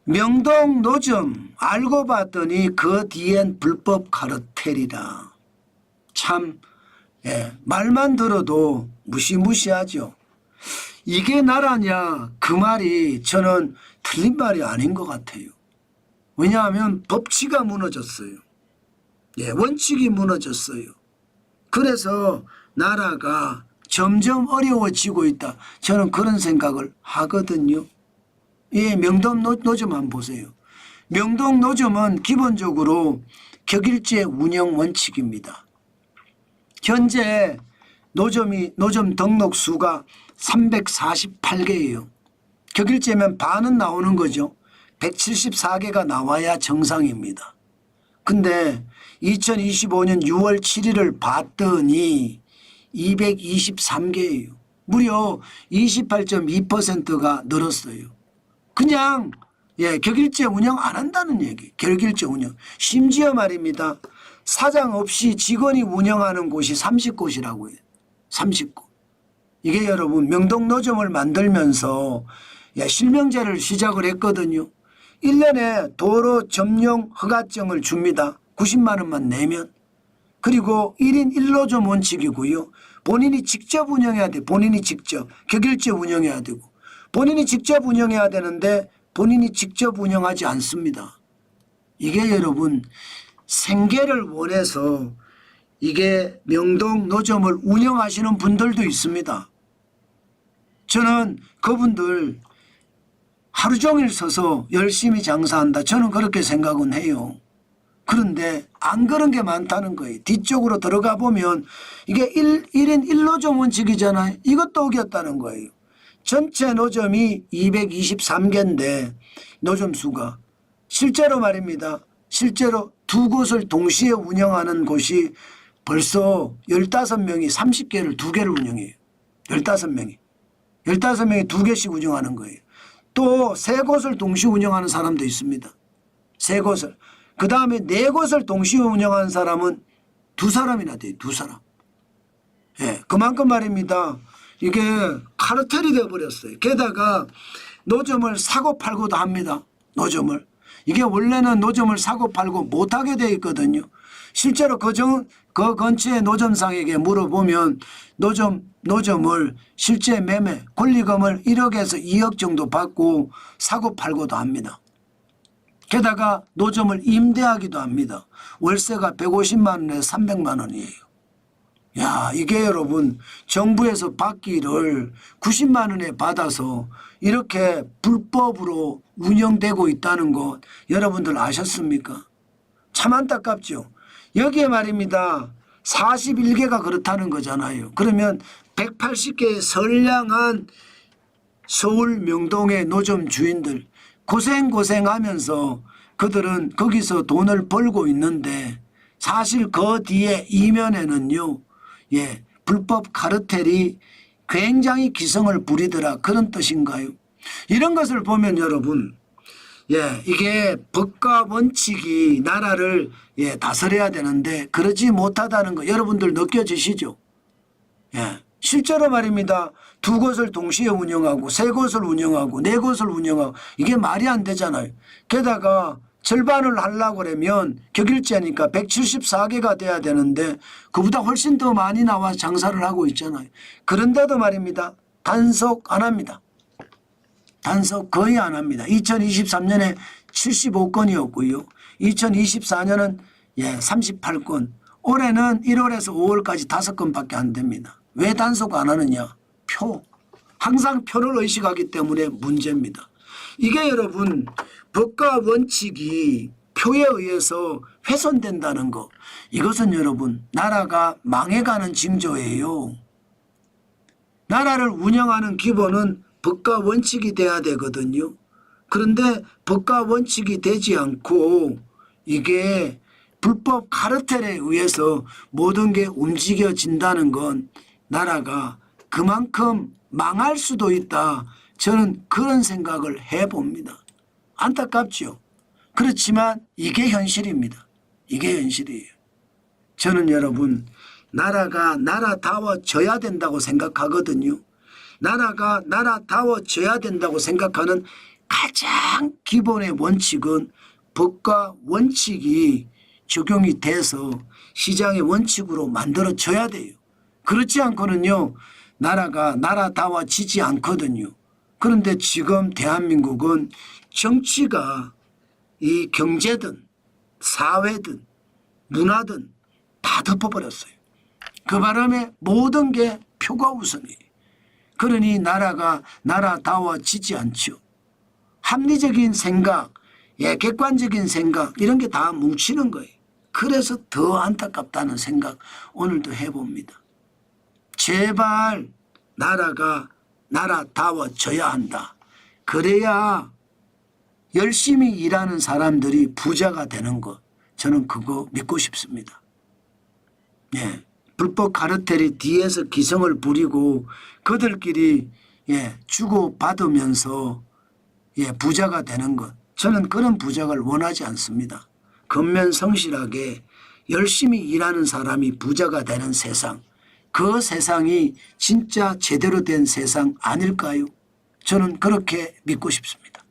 명동 노점 알고 봤더니 그 뒤엔 불법 카르텔이라. 참 말만 들어도 무시무시하죠. 이게 나라냐 그 말이 저는 틀린 말이 아닌 것 같아요. 왜냐하면 법치가 무너졌어요. 원칙이 무너졌어요. 그래서 나라가 점점 어려워지고 있다. 저는 그런 생각을 하거든요. 명동 노점 한번 보세요. 명동 노점은 기본적으로 격일제 운영 원칙입니다. 현재 노점 등록 수가 348개예요. 격일제면 반은 나오는 거죠. 174개가 나와야 정상입니다. 근데 2025년 6월 7일을 봤더니 223개예요. 무려 28.2%가 늘었어요. 그냥 격일제 운영 안 한다는 얘기. 격일제 운영. 심지어 말입니다. 사장 없이 직원이 운영하는 곳이 30곳이라고 해요. 30곳. 이게 여러분 명동 노점을 만들면서 실명제를 시작을 했거든요. 1년에 도로 점용 허가증을 줍니다. 90만 원만 내면. 그리고 1인 1노점 원칙이고요. 본인이 직접 운영해야 돼. 본인이 직접. 격일제 운영해야 되고. 본인이 직접 운영해야 되는데 본인이 직접 운영하지 않습니다. 이게 여러분 생계를 원해서 이게 명동 노점을 운영하시는 분들도 있습니다. 저는 그분들 하루 종일 서서 열심히 장사한다. 저는 그렇게 생각은 해요. 그런데 안 그런 게 많다는 거예요. 뒤쪽으로 들어가 보면 이게 1인 1노점 원칙이잖아요. 이것도 어겼다는 거예요. 전체 노점이 223개인데 노점 수가 실제로 말입니다. 실제로 두 곳을 동시에 운영하는 곳이 벌써 15명이 30개를 2개를 운영해요. 15명이. 15명이 2개씩 운영하는 거예요. 또 3곳을 동시에 운영하는 사람도 있습니다. 3곳을. 그 다음에 4곳을 동시에 운영하는 사람은 2사람이나 돼요. 2사람. 그만큼 말입니다. 이게 카르텔이 되어버렸어요. 게다가 노점을 사고 팔고도 합니다. 노점을. 이게 원래는 노점을 사고 팔고 못하게 되어 있거든요. 실제로 그 근처의 노점상에게 물어보면 노점을 실제 매매 권리금을 1억에서 2억 정도 받고 사고 팔고도 합니다. 게다가 노점을 임대하기도 합니다. 월세가 150만 원에서 300만 원이에요. 야, 이게 여러분 정부에서 받기를 90만 원에 받아서 이렇게 불법으로 운영되고 있다는 것 여러분들 아셨습니까? 참 안타깝죠. 여기에 말입니다. 41개가 그렇다는 거잖아요. 그러면 180개의 선량한 서울 명동의 노점 주인들 고생하면서 그들은 거기서 돈을 벌고 있는데 사실 그 뒤에 이면에는요. 불법 카르텔이 굉장히 기성을 부리더라 그런 뜻인가요? 이런 것을 보면 여러분 이게 법과 원칙이 나라를 다스려야 되는데 그러지 못하다는 거 여러분들 느껴지시죠? 실제로 말입니다. 2곳을 동시에 운영하고 3곳을 운영하고 4곳을 운영하고 이게 말이 안 되잖아요. 게다가 절반을 하려고 그러면 격일제니까 174개가 돼야 되는데 그보다 훨씬 더 많이 나와 장사를 하고 있잖아요. 그런데도 말입니다. 단속 안 합니다. 단속 거의 안 합니다. 2023년에 75건이었고요. 2024년은 38건. 올해는 1월에서 5월까지 5건밖에 안 됩니다. 왜 단속 안 하느냐? 표. 항상 표를 의식하기 때문에 문제입니다. 이게 여러분 법과 원칙이 표에 의해서 훼손된다는 것. 이것은 여러분 나라가 망해가는 징조예요. 나라를 운영하는 기본은 법과 원칙이 돼야 되거든요. 그런데 법과 원칙이 되지 않고 이게 불법 카르텔에 의해서 모든 게 움직여진다는 건 나라가 그만큼 망할 수도 있다. 저는 그런 생각을 해봅니다. 안타깝죠. 그렇지만 이게 현실입니다. 이게 현실이에요. 저는 여러분 나라가 나라다워져야 된다고 생각하거든요. 나라가 나라다워져야 된다고 생각하는 가장 기본의 원칙은 법과 원칙이 적용이 돼서 시장의 원칙으로 만들어져야 돼요. 그렇지 않고는요, 나라가 나라다워지지 않거든요. 그런데 지금 대한민국은 정치가 이 경제든 사회든 문화든 다 덮어버렸어요. 그 바람에 모든 게 표가 우선이에요. 그러니 나라가 나라다워지지 않죠. 합리적인 생각, 객관적인 생각 이런 게 다 뭉치는 거예요. 그래서 더 안타깝다는 생각 오늘도 해봅니다. 제발 나라가 나라다워져야 한다. 그래야 열심히 일하는 사람들이 부자가 되는 것, 저는 그거 믿고 싶습니다. 예, 불법 카르텔이 뒤에서 기성을 부리고 그들끼리 주고받으면서 부자가 되는 것, 저는 그런 부자를 원하지 않습니다. 근면성실하게 열심히 일하는 사람이 부자가 되는 세상, 그 세상이 진짜 제대로 된 세상 아닐까요? 저는 그렇게 믿고 싶습니다.